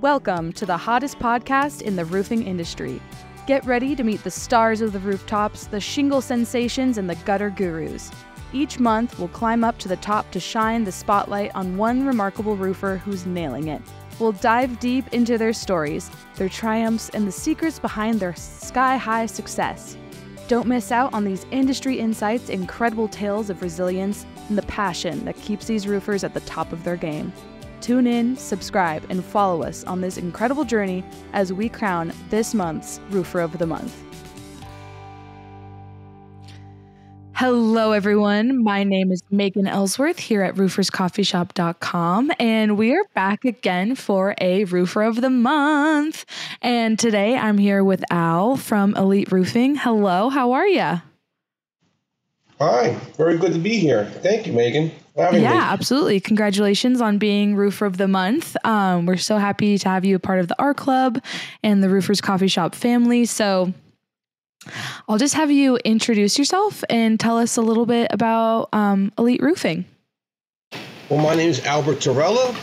Welcome to the hottest podcast in the roofing industry. Get ready to meet the stars of the rooftops, the shingle sensations, and the gutter gurus. Each month, we'll climb up to the top to shine the spotlight on one remarkable roofer who's nailing it. We'll dive deep into their stories, their triumphs, and the secrets behind their sky-high success. Don't miss out on these industry insights, incredible tales of resilience, and the passion that keeps these roofers at the top of their game. Tune in, subscribe, and follow us on this incredible journey as we crown this month's Roofer of the Month. Hello, everyone. My name is Megan Ellsworth here at rooferscoffeeshop.com, and we are back again for a Roofer of the Month. And today I'm here with Al from Elite Roofing. Hello, how are you? Hi, very good to be here. Thank you, Megan, for having me. Yeah, absolutely. Congratulations on being Roofer of the Month. We're so happy to have you a part of the Art Club and the Roofers Coffee Shop family. So I'll just have you introduce yourself and tell us a little bit about Elite Roofing. Well, my name is Albert Torella.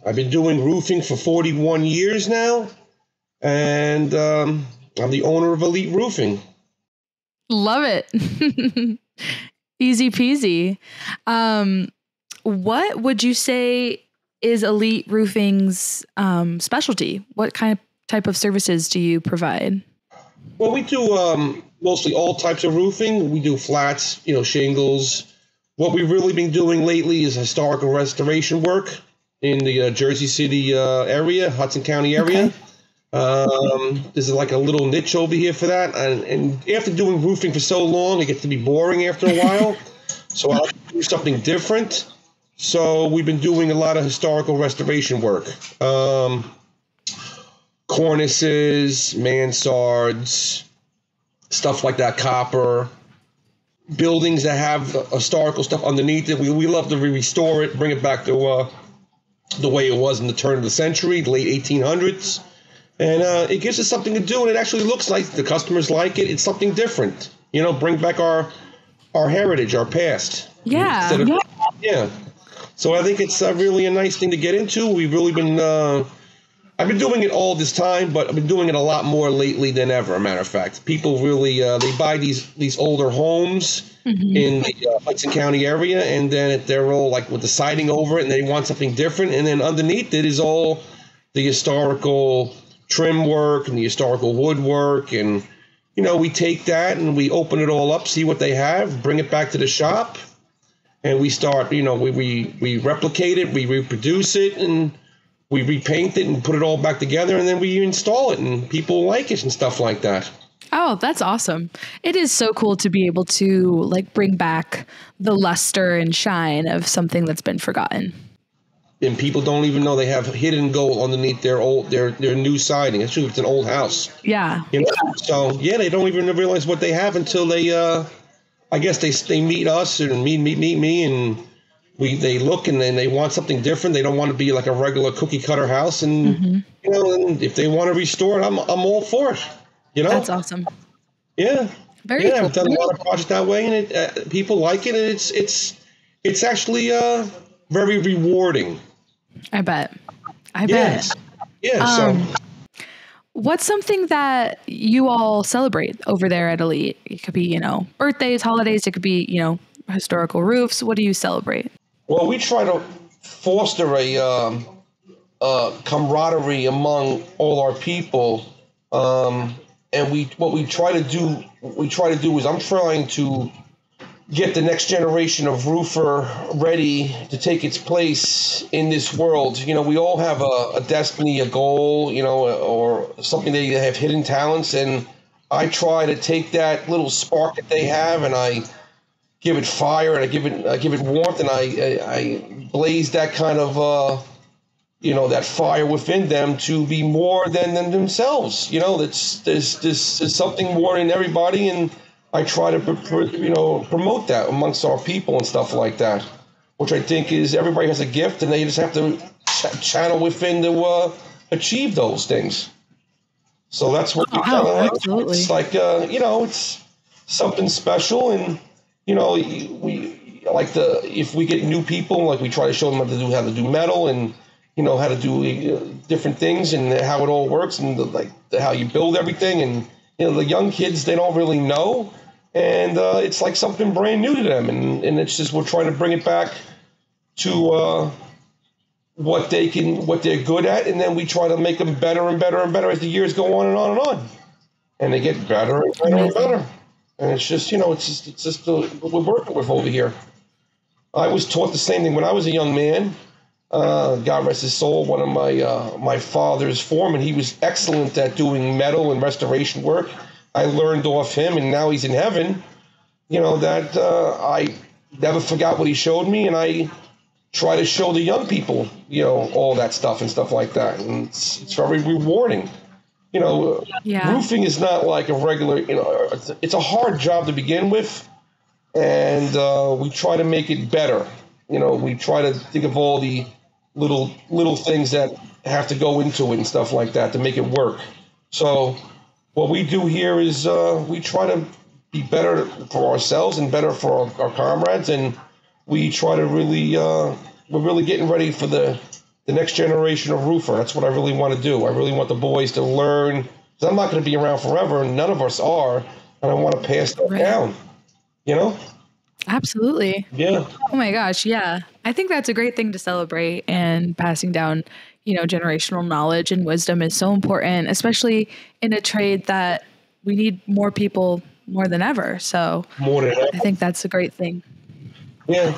I've been doing roofing for 41 years now, and I'm the owner of Elite Roofing. Love it. Easy peasy. What would you say is Elite Roofing's specialty? What type of services do you provide? Well, we do mostly all types of roofing. We do flats, shingles. What we've really been doing lately is historical restoration work in the Jersey City area, Hudson County area. Okay. There's like a little niche over here for that. And after doing roofing for so long, it gets to be boring after a while. So I like to do something different. So we've been doing a lot of historical restoration work. Cornices, mansards, stuff like that, copper. Buildings that have historical stuff underneath it. We love to restore it, bring it back to the way it was in the turn of the century, the late 1800s. And it gives us something to do, and it actually looks like the customers like it. It's something different, bring back our heritage, our past. Yeah. Yeah. So I think it's really a nice thing to get into. We've really been, I've been doing it all this time, but I've been doing it a lot more lately than ever, a matter of fact. People really, they buy these older homes in the Hudson County area, and then they're all like with the siding over it, and they want something different. And then underneath it is all the historical trim work and the historical woodwork, and we take that and we open it all up, see what they have, bring it back to the shop, and we start, we replicate it, we reproduce it, and we repaint it and put it all back together, and then we install it, and people like it and stuff like that. Oh, that's awesome. It is so cool to be able to bring back the luster and shine of something that's been forgotten. And people don't even know they have hidden gold underneath their new siding. It's true, it's an old house. Yeah. So they don't even realize what they have until they, I guess they meet us and meet me, and they look and then they want something different. They don't want to be like a regular cookie cutter house, and and if they want to restore it, I'm all for it. That's awesome. Yeah. Very cool. I've done a lot of projects that way, and people like it, and it's actually very rewarding. I bet. Yeah. So what's something that you all celebrate over there at Elite? It could be, birthdays, holidays. It could be, historical roofs. What do you celebrate? Well, we try to foster a camaraderie among all our people. And what we try to do is I'm trying to get the next generation of roofer ready to take its place in this world. We all have a destiny, a goal, or something they have hidden talents. And I try to take that little spark that they have, and I give it fire, and I give it warmth, and I blaze that kind of, that fire within them to be more than themselves. There's something more in everybody, and I try to, promote that amongst our people and stuff like that, which I think is everybody has a gift, and they just have to channel within to achieve those things. So that's what absolutely. It's like, it's something special, and we like if we get new people, like we try to show them how to do metal, and how to do different things and how it all works and how you build everything. And the young kids, they don't really know, and it's like something brand new to them. And it's just we're trying to bring it back to what they're good at, and then we try to make them better and better and better as the years go on and on and on, and they get better and better and better. And it's just it's just what we're working with over here. I was taught the same thing when I was a young man. God rest his soul. One of my father's foremen, he was excellent at doing metal and restoration work. I learned off him, and now he's in heaven. That I never forgot what he showed me, and I try to show the young people, all that stuff and stuff like that. And it's very rewarding. Roofing is not like a regular, it's a hard job to begin with. And we try to make it better. We try to think of all the little things that have to go into it and stuff like that to make it work. So what we do here is we try to be better for ourselves and better for our comrades, and we try to really, we're really getting ready for the next generation of roofer. That's what I really want to do. I really want the boys to learn, because I'm not going to be around forever, and none of us are, and I want to pass that down, Absolutely. Yeah. Oh my gosh. Yeah. I think that's a great thing to celebrate, and passing down, generational knowledge and wisdom is so important, especially in a trade that we need more people more than ever. So More than ever. I think that's a great thing. Yeah.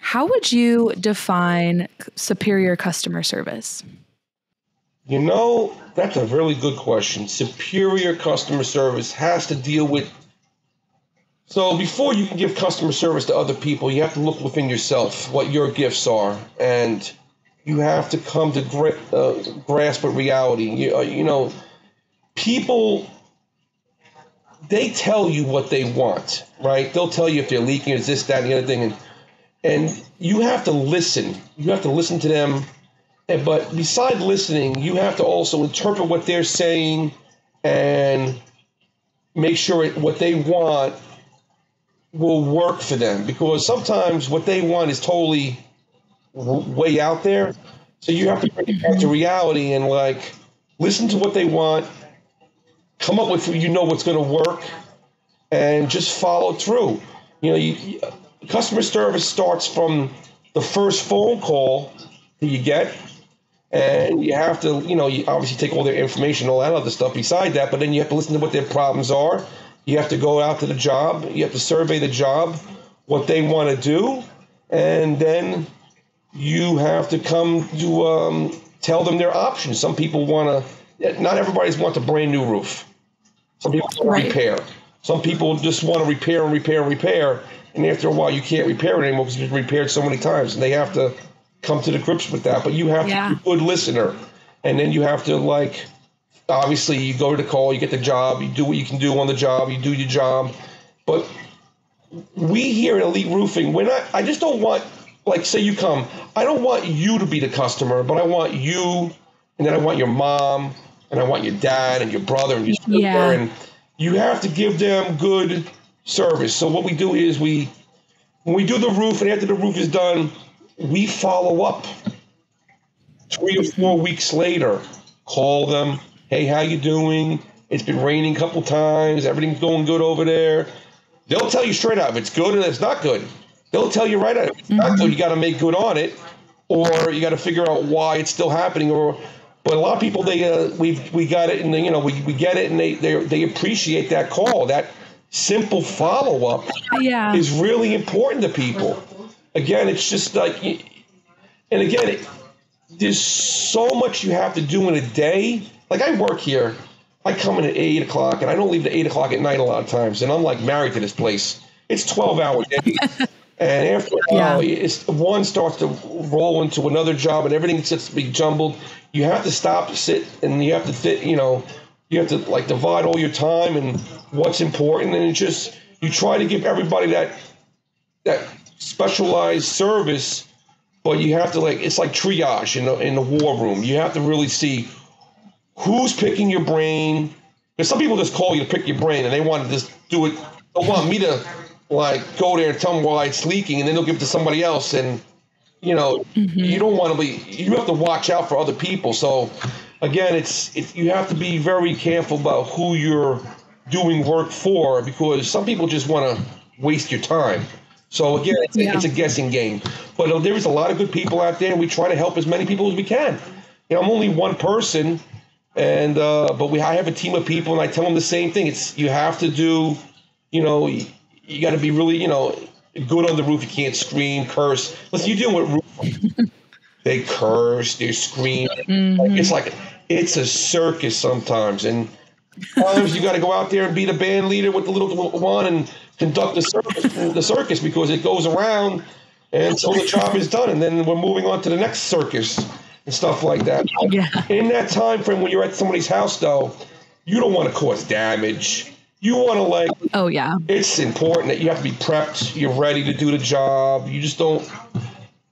How would you define superior customer service? That's a really good question. Superior customer service has to deal with. So before you can give customer service to other people, you have to look within yourself, what your gifts are, and you have to come to grasp with reality. People, they tell you what they want, right? They'll tell you if they're leaking, is this, that, and the other thing, and you have to listen. You have to listen to them. But besides listening, you have to also interpret what they're saying and make sure what they want will work for them. Because sometimes what they want is totally way out there. So you have to bring it back to reality and listen to what they want, come up with what's going to work, and just follow through. Customer service starts from the first phone call that you get, and you have to, you obviously take all their information, all that other stuff beside that, but then you have to listen to what their problems are. You have to go out to the job. You have to survey the job, what they want to do, and then you have to come to tell them their options. Some people not everybody wants a brand new roof. Some people want to repair. Some people just want to repair and repair and repair. And after a while, you can't repair it anymore because it's been repaired so many times. And they have to come to the grips with that. But you have to be a good listener. And then you have to, obviously, you go to the call, you get the job, you do what you can do on the job, you do your job. But we here at Elite Roofing, I just don't want, say you come, I don't want you to be the customer, but I want you, and then I want your mom, and I want your dad and your brother and your sister. Yeah. And you have to give them good service. So what we do is when we do the roof, and after the roof is done, we follow up 3 or 4 weeks later. Call them. Hey, how you doing? It's been raining a couple times. Everything's going good over there. They'll tell you straight out if it's good and if it's not good. They'll tell you right out if it's not good. You got to make good on it, or you got to figure out why it's still happening. But a lot of people, we got it, and we get it, and they appreciate that call. That simple follow up is really important to people. Again, it's just there's so much you have to do in a day. I work here. I come in at 8 o'clock, and I don't leave at 8 o'clock at night a lot of times. And I'm married to this place. It's 12-hour days. And after a while, one starts to roll into another job, and everything gets to be jumbled. You have to stop, sit, and you have to you have to divide all your time and what's important. And you try to give everybody that specialized service, but you have to it's like triage in the war room. You have to really see who's picking your brain. Because some people just call you to pick your brain, and they want to just do it. They want me to go there and tell them why it's leaking, and then they'll give it to somebody else, and you don't want to be, you have to watch out for other people. So again, you have to be very careful about who you're doing work for, because some people just want to waste your time. So again, it's a guessing game. But there is a lot of good people out there, and we try to help as many people as we can. I'm only one person, and but I have a team of people, and I tell them the same thing. You have to do, you got to be really, good on the roof. You can't scream, curse. Listen, you're dealing with roof. They curse, they scream. It's a circus sometimes, and sometimes you got to go out there and be the band leader with the little one and conduct the circus, because it goes around until the job is done, and then we're moving on to the next circus and stuff like that. Yeah. In that time frame when you're at somebody's house, though, you don't want to cause damage. You want to it's important that you have to be prepped. You're ready to do the job. You just don't.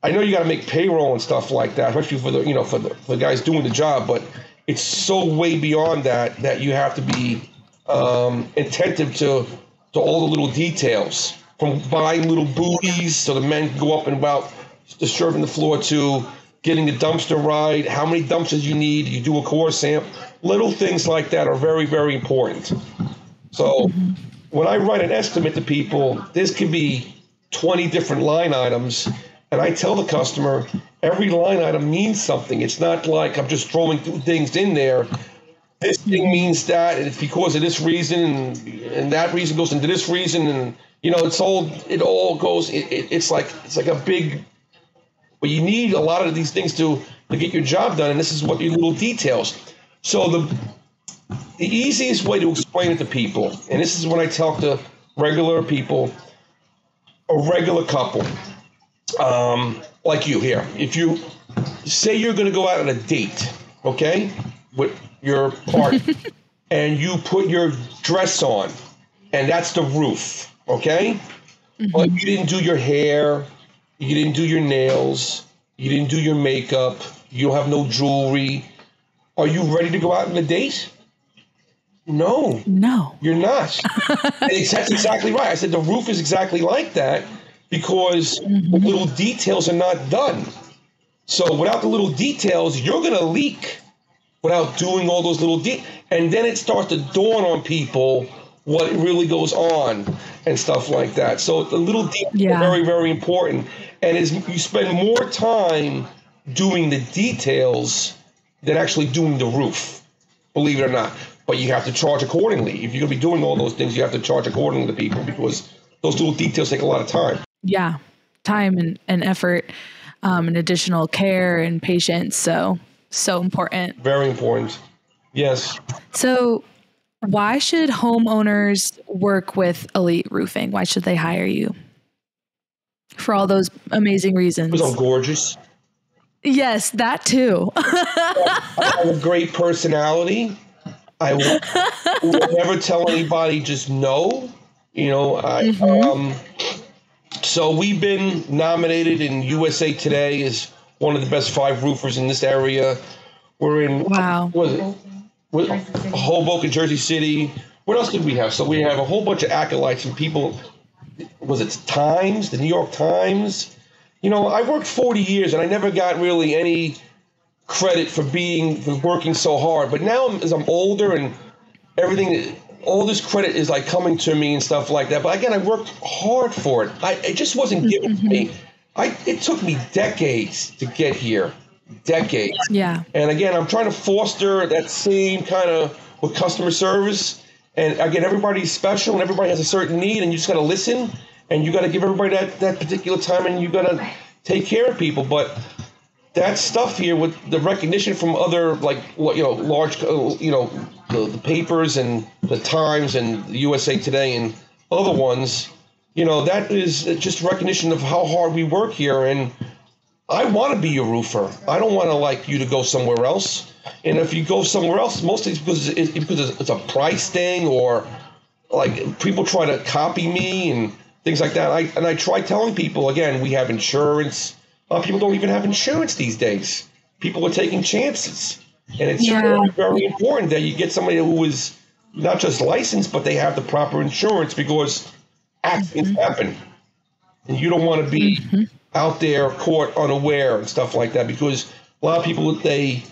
I know you got to make payroll and stuff like that, especially for the guys doing the job. But it's so way beyond that you have to be attentive to all the little details, from buying little booties so the men can go up and about disturbing the floor, to getting the dumpster right, how many dumpsters you need. You do a core sample. Little things like that are very, very important. So when I write an estimate to people, this could be 20 different line items, and I tell the customer every line item means something. It's not like I'm just throwing things in there. This thing means that, and it's because of this reason, and that reason goes into this reason, and it all goes. It's like a big. But you need a lot of these things to get your job done, and this is what your little details. So the easiest way to explain it to people, and this is when I talk to regular people, a regular couple, like you here. If you say you're going to go out on a date, okay, with your partner, and you put your dress on, and that's the roof, okay? But you didn't do your hair, you didn't do your nails, you didn't do your makeup, you don't have no jewelry. Are you ready to go out on a date? No, you're not. That's exactly right. I said the roof is exactly like that, because the little details are not done. So without the little details, you're going to leak without doing all those little details. And then it starts to dawn on people what really goes on and stuff like that. So the little details are very, very important. And you spend more time doing the details than actually doing the roof, believe it or not. But you have to charge accordingly. If you're going to be doing all those things, you have to charge accordingly to people, because those little details take a lot of time. Yeah, time and effort, and additional care and patience. So important. Very important. Yes. So why should homeowners work with Elite Roofing? Why should they hire you? For all those amazing reasons. Because I'm gorgeous. Yes, that too. I have a great personality. I will never tell anybody just no. So we've been nominated in USA Today as one of the best 5 roofers in this area. We're in Hoboken, Jersey City. What else did we have? So we have a whole bunch of accolades from people. Was it Times, the New York Times? I worked 40 years and I never got really any credit for working so hard. But now, as I'm older and everything, all this credit is like coming to me and stuff like that. But again, I worked hard for it. It just wasn't given to me. It took me decades to get here. Decades. Yeah. And again, I'm trying to foster that same kind of with customer service. And again, everybody's special and everybody has a certain need, and you just got to listen, and you got to give everybody that particular time, and you got to take care of people. But that stuff here with the recognition from other, large, the papers and the Times and the USA Today and other ones, that is just recognition of how hard we work here. And I want to be a roofer. I don't want you to go somewhere else. And if you go somewhere else, mostly because it's a price thing, or people try to copy me and things like that. I try telling people, again, we have insurance. People don't even have insurance these days. People are taking chances. And it's very, very important that you get somebody who is not just licensed, but they have the proper insurance, because accidents happen. And you don't want to be, out there caught unaware and stuff like that, because a lot of people, they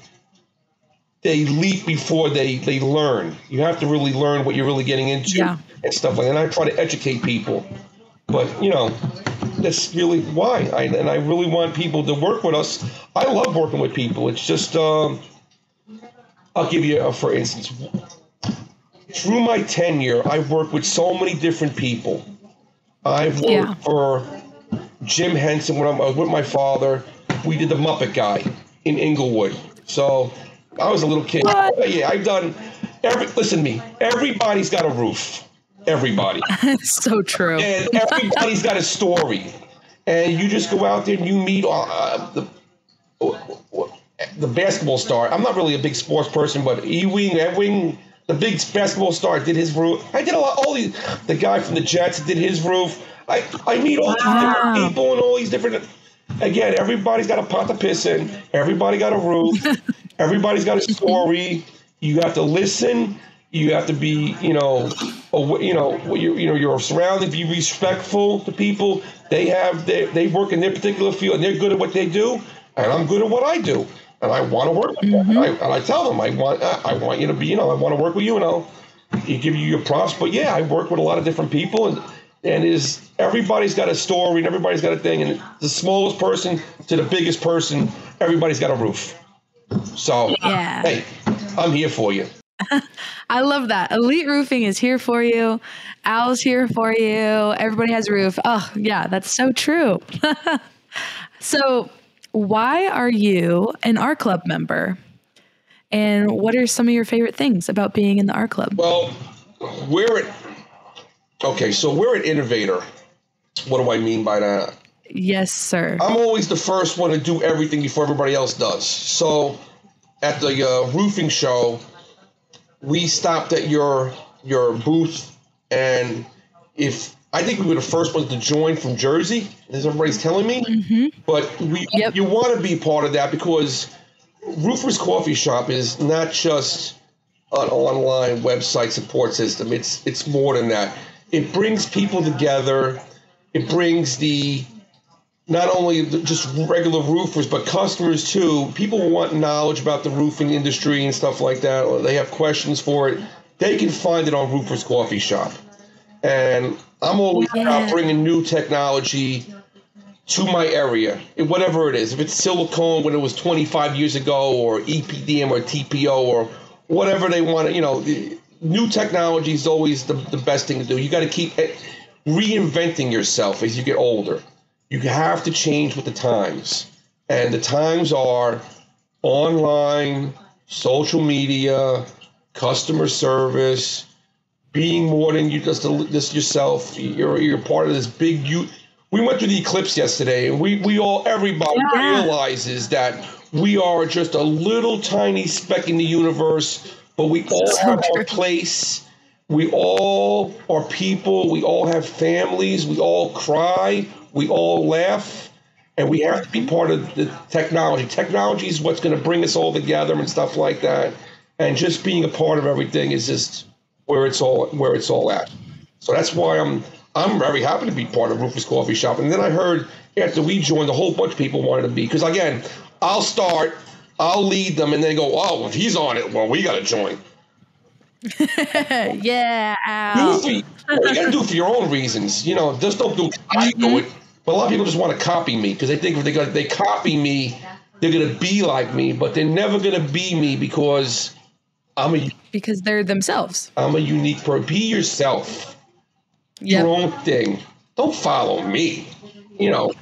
leap before they learn. You have to really learn what you're really getting into and stuff like that. And I try to educate people. But, that's really why. I really want people to work with us. I love working with people. It's just, I'll give you, for instance, through my tenure, I've worked with so many different people. I've worked for Jim Henson when I was with my father. We did the Muppet Guy in Inglewood. So I was a little kid. Yeah, I've done listen to me. Everybody's got a roof. Everybody. So true. And everybody's got a story. And you just go out there and you meet the basketball star. I'm not really a big sports person, but Ewing, the big basketball star, did his roof. I did the guy from the Jets did his roof. I meet all these different people and all these different. Again, everybody's got a pot to piss in. Everybody got a roof. Everybody's got a story. You have to listen. You have to be, your surroundings. Be respectful to people. They work in their particular field and they're good at what they do, and I'm good at what I do, and I want to work with them. And I tell them I want you to be, I want to work with you, and I'll give you your props. But yeah, I work with a lot of different people, and everybody's got a story and everybody's got a thing, and the smallest person to the biggest person, everybody's got a roof. So hey, I'm here for you. I love that. Elite Roofing is here for you. Al's here for you. Everybody has a roof. Oh, yeah, that's so true. So why are you an art club member? And what are some of your favorite things about being in the art club? Well, we're an innovator. What do I mean by that? Yes, sir. I'm always the first one to do everything before everybody else does. So at the roofing show, we stopped at your booth, and I think we were the first ones to join from Jersey, as everybody's telling me. Mm-hmm. But you want to be part of that, because Roofers Coffee Shop is not just an online website support system. It's more than that. It brings people together. It brings not only just regular roofers, but customers too. People want knowledge about the roofing industry and stuff like that, or they have questions for it. They can find it on Roofers Coffee Shop. And I'm always about bringing new technology to my area, whatever it is. If it's silicone when it was 25 years ago, or EPDM or TPO or whatever they want to, new technology is always the best thing to do. You got to keep reinventing yourself as you get older. You have to change with the times. And the times are online, social media, customer service, being more than you just yourself. You're part of this big we went through the eclipse yesterday, and everybody realizes that we are just a little tiny speck in the universe, but we all have our place. We all are people. We all have families. We all cry. We all laugh, and we have to be part of the technology. Technology is what's going to bring us all together and stuff like that. And just being a part of everything is just where it's all at. So that's why I'm very happy to be part of Roofers Coffee Shop. And then I heard after we joined, a whole bunch of people wanted to be, because again, I'll start, I'll lead them, and then go, oh, if he's on it, well, we got to join. Yeah. You got to do it for your own reasons. Just don't do it. I do it. But a lot of people just want to copy me, because they think if they copy me, they're going to be like me, but they're never going to be me, because because they're themselves. I'm a unique person. Be yourself. Your own thing. Don't follow me. But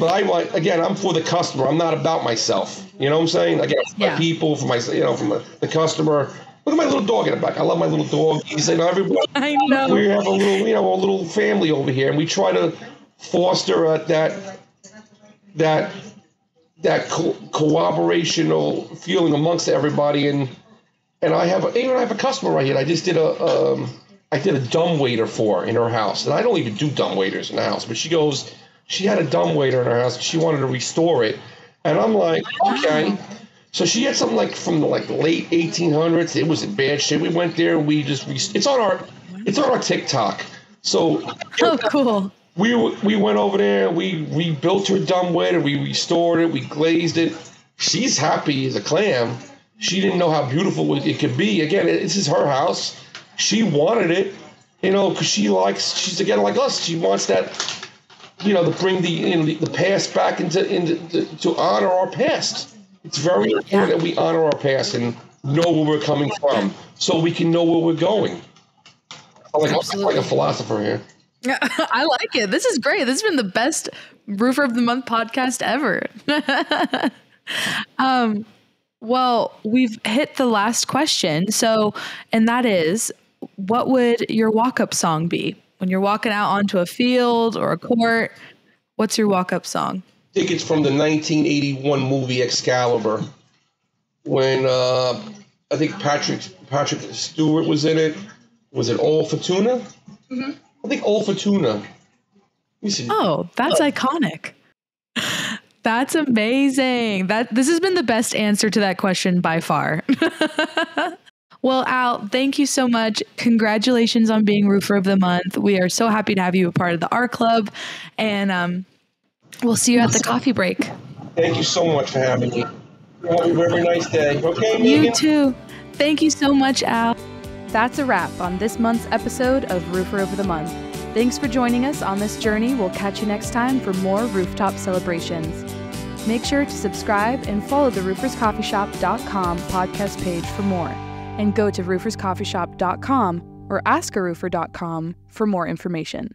I'm for the customer. I'm not about myself. You know what I'm saying? Again, for my people, for my, from the customer. Look at my little dog in the back. I love my little dog. Everybody. I know. We have a little family over here, and we try to foster that cooperational feeling amongst everybody. And I have a customer right here. I just did a dumbwaiter for her in her house, and I don't even do dumbwaiters in the house. But she had a dumbwaiter in her house, and she wanted to restore it, and I'm like, okay. So she had something like from the late 1800s. It was in bad shape. We went there and we just it's on our TikTok. So cool. we went over there, we rebuilt her dumbwaiter, we restored it, we glazed it. She's happy as a clam. She didn't know how beautiful it could be. Again, this is her house. She wanted it, because she's again like us. She wants that, to bring the past back into to honor our past. It's very important that we honor our past and know where we're coming from, so we can know where we're going. I'm like a philosopher here. I like it. This is great. This has been the best Roofer of the Month podcast ever. Well, we've hit the last question. And that is, what would your walk-up song be? When you're walking out onto a field or a court, what's your walk-up song? I think it's from the 1981 movie Excalibur, when I think Patrick Stewart was in it. Was it All Fortuna? Mm-hmm. I think All Fortuna. Let me see. Oh, that's iconic. That's amazing. This has been the best answer to that question by far. Well, Al, thank you so much. Congratulations on being Roofer of the Month. We are so happy to have you a part of the Art Club, and we'll see you at the coffee break. Thank you so much for having me. Have a very nice day. Okay, Megan? You too. Thank you so much, Al. That's a wrap on this month's episode of Roofer of the Month. Thanks for joining us on this journey. We'll catch you next time for more rooftop celebrations. Make sure to subscribe and follow the rooferscoffeeshop.com podcast page for more. And go to rooferscoffeeshop.com or askaroofer.com for more information.